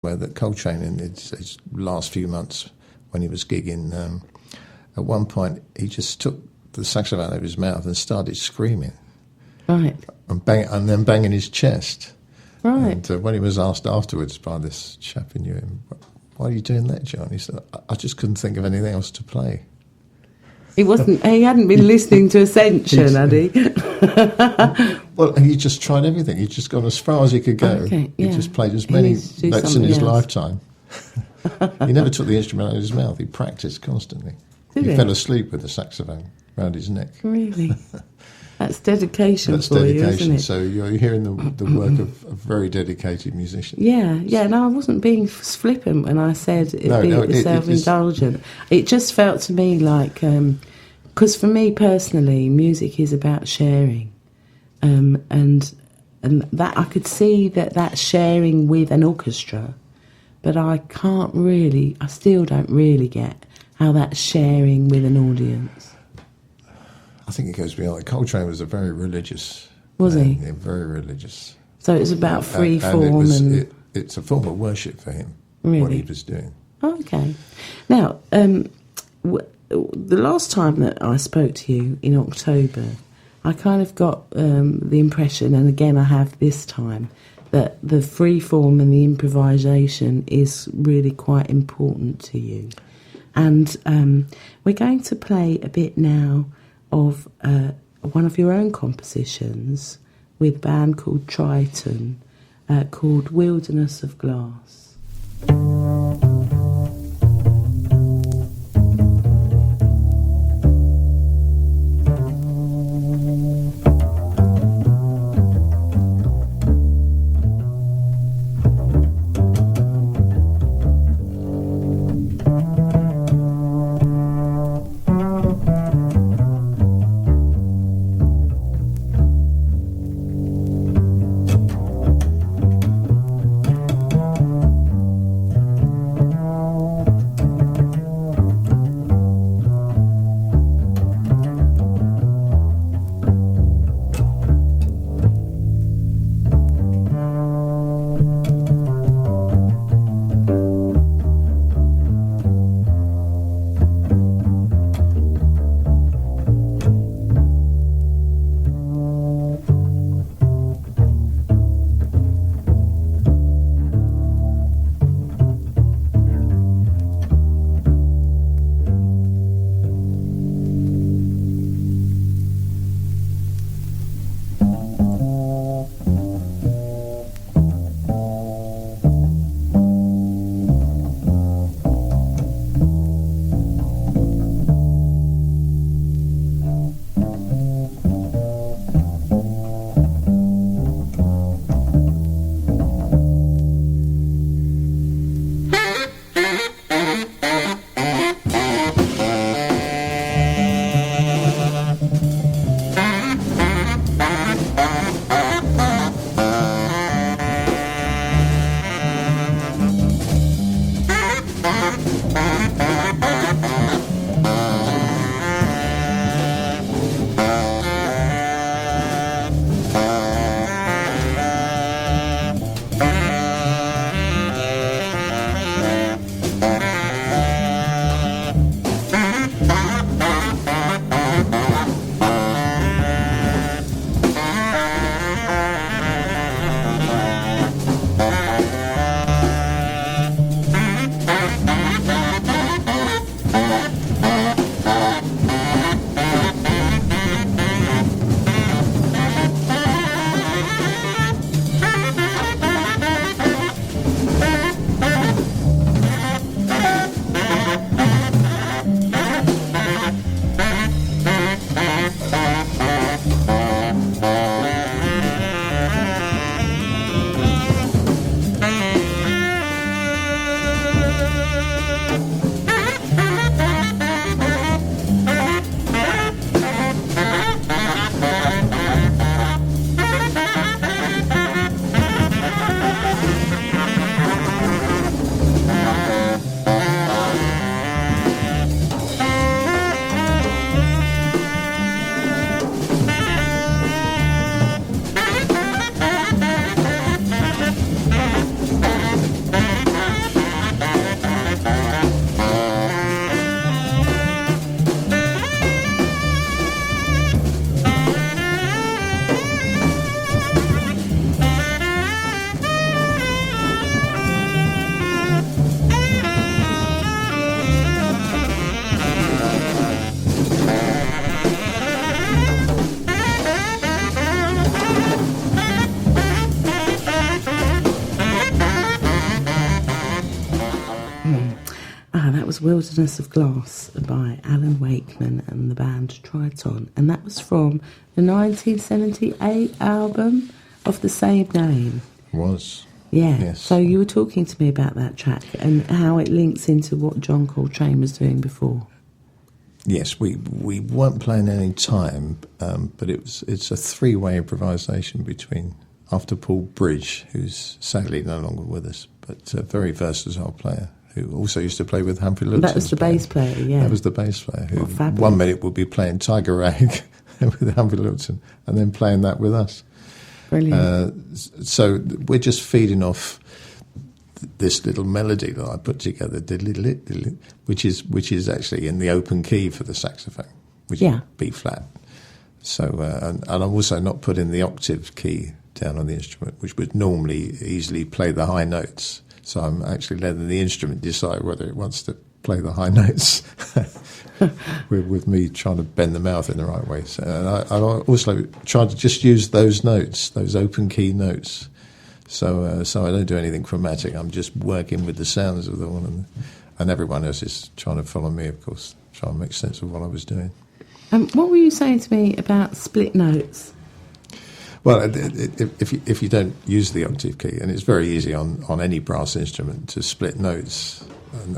where that Coltrane in his last few months when he was gigging, at one point he just took the saxophone out of his mouth and started screaming. Right. And then banging his chest. Right. And when he was asked afterwards by this chap who knew him, why are you doing that, John? He said, I just couldn't think of anything else to play. He hadn't been listening to Ascension, had he? Well, he just tried everything. He just got as far as he could go. Okay, yeah. He just played as many notes in his lifetime. He never took the instrument out of his mouth. He practiced constantly. He fell asleep with the saxophone around his neck. Really? That's dedication That's for dedication. you, isn't it? So you're hearing the work of very dedicated musicians. Yeah. No, I wasn't being flippant when I said it was self-indulgent. It just felt to me like, because for me personally, music is about sharing, and that I could see that sharing with an orchestra, but I still don't really get how that's sharing with an audience. I think it goes beyond. Coltrane was a very religious. Was he? Yeah, very religious. So it was about free form it's a form of worship for him. Really? What he was doing. Okay. Now, the last time that I spoke to you in October, I kind of got the impression, and again I have this time, that the free form and the improvisation is really quite important to you. And we're going to play a bit now of one of your own compositions with a band called Triton, called Wilderness of Glass. that was Wilderness of Glass by Alan Wakeman and the band Triton. And that was from the 1978 album of the same name. Was. Yeah. Yes. So you were talking to me about that track and how it links into what John Coltrane was doing before. Yes, we weren't playing any time, but it's a three-way improvisation between, after Paul Bridge, who's sadly no longer with us, but a very versatile player, who also used to play with Humphrey Luton. That was the bass player, yeah. That was the bass player, who fabulous. 1 minute would be playing Tiger Rag with Humphrey Luton, and then playing that with us. Brilliant. So we're just feeding off this little melody that I put together, which is actually in the open key for the saxophone, which is B flat. So and I'm also not putting the octave key down on the instrument, which would normally easily play the high notes. So I'm actually letting the instrument decide whether it wants to play the high notes, with me trying to bend the mouth in the right way. So, and I also try to just use those notes, those open key notes. So I don't do anything chromatic. I'm just working with the sounds of the one, and everyone else is trying to follow me, of course, trying to make sense of what I was doing. What were you saying to me about split notes? Well, if you don't use the octave key, and it's very easy on any brass instrument to split notes,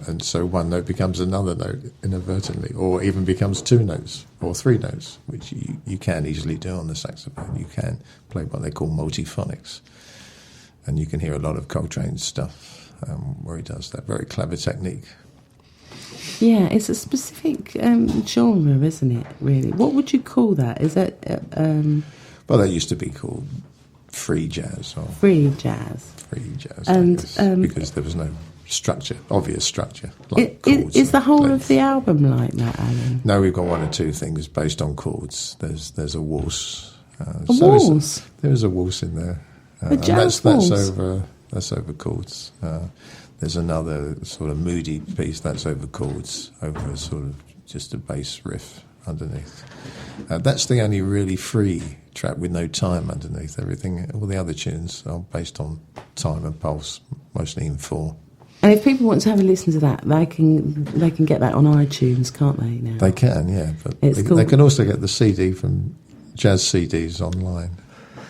and so one note becomes another note inadvertently, or even becomes two notes or three notes, which you can easily do on the saxophone. You can play what they call multiphonics, and you can hear a lot of Coltrane's stuff where he does that. Very clever technique. Yeah, it's a specific genre, isn't it, really? What would you call that? Is that... Well, that used to be called free jazz. Or free jazz. Free jazz, and because there was no structure, obvious structure. Like is the whole of the album like that, Alan? No, we've got one or two things based on chords. There's a waltz. Waltz? There's a waltz in there. A jazz waltz? That's over chords. There's another sort of moody piece that's over chords, over a sort of just a bass riff underneath. That's the only really free track with no time underneath. Everything, all the other tunes are based on time and pulse, mostly in 4. And if people want to have a listen to that, they can get that on iTunes, can't they? Now they can, yeah. But they can also get the CD from Jazz CDs online.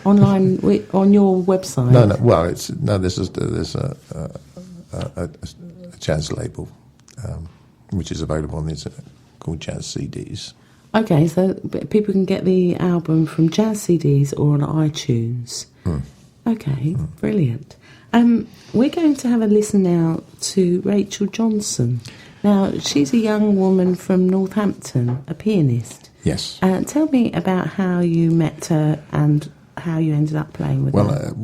Online on your website? No. Well, there's a jazz label which is available on the internet called Jazz CDs. Okay, so people can get the album from Jazz CDs or on iTunes. Okay, brilliant. We're going to have a listen now to Rachael Johnson. Now, she's a young woman from Northampton, a pianist. Yes. Tell me about how you met her and how you ended up playing with her.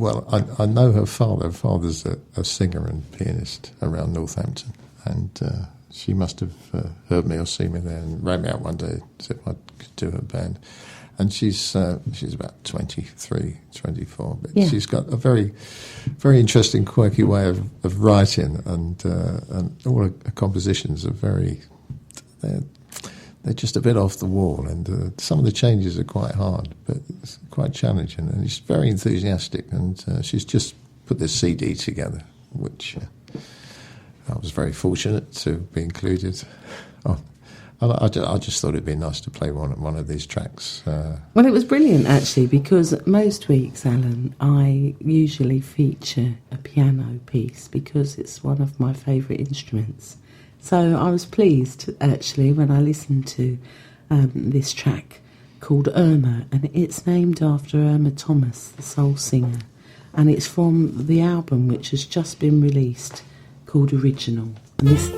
I know her father. Her father's a singer and pianist around Northampton, and she must have heard me or seen me there and rang me out one day, said I could do her band. And she's about 23, 24, but she's got a very, very interesting, quirky way of writing, and all her compositions are they're just a bit off the wall, and some of the changes are quite hard, but it's quite challenging, and she's very enthusiastic, and she's just put this CD together, which I was very fortunate to be included on. I just thought it'd be nice to play one of these tracks. Well, it was brilliant, actually, because most weeks, Alan, I usually feature a piano piece because it's one of my favourite instruments. So I was pleased, actually, when I listened to this track called Irma, and it's named after Irma Thomas, the soul singer, and it's from the album which has just been released called Original. And this...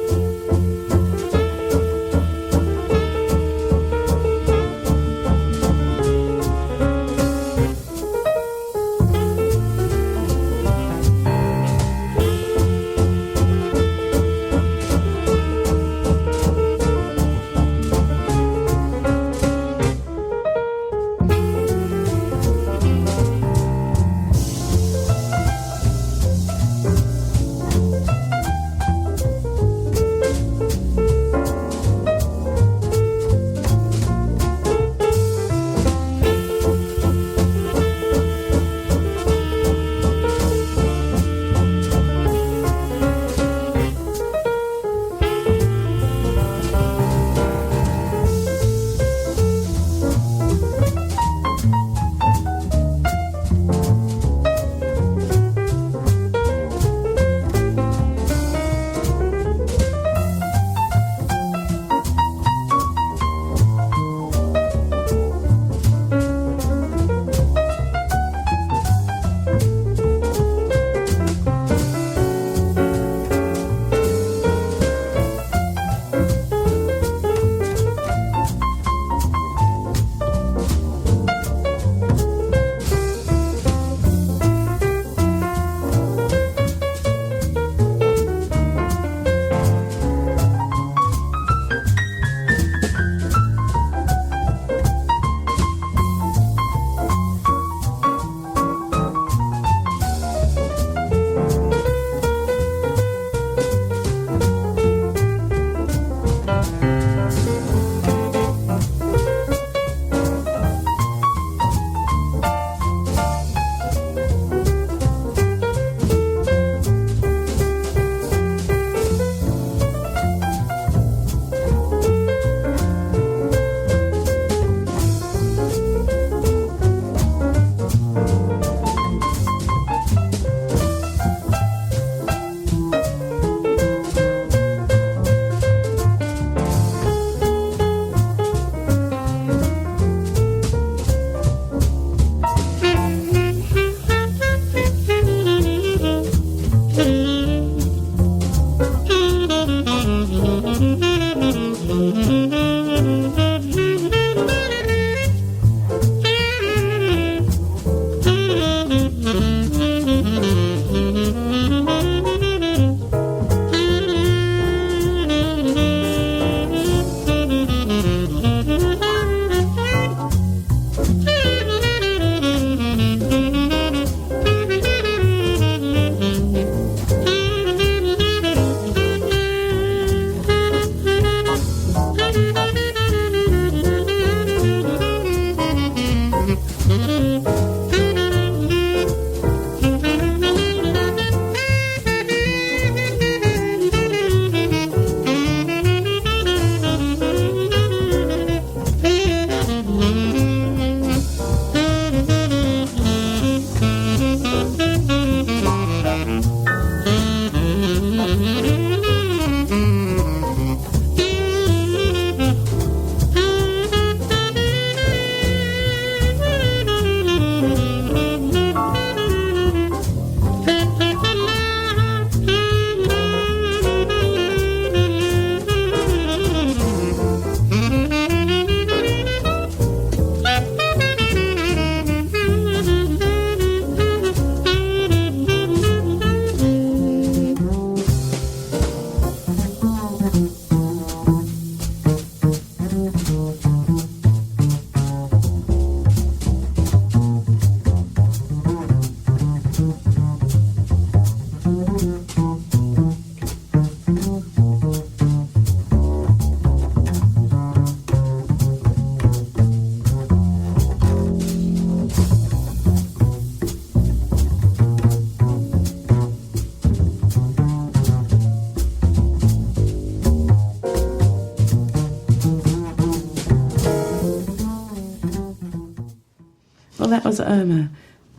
That was Irma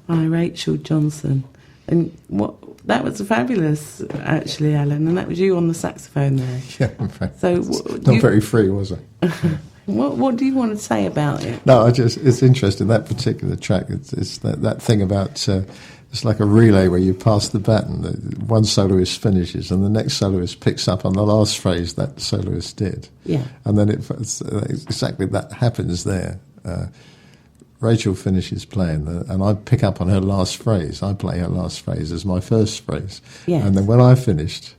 by Rachael Johnson, and that was fabulous, actually, Alan. And that was you on the saxophone there. Yeah, so not very free, was I? What do you want to say about it? No, it's interesting, that particular track. It's that thing about it's like a relay where you pass the baton. One soloist finishes, and the next soloist picks up on the last phrase that soloist did. Yeah, and then exactly that happens there. Rachael finishes playing, and I pick up on her last phrase. I play her last phrase as my first phrase. Yes. And then when I finished,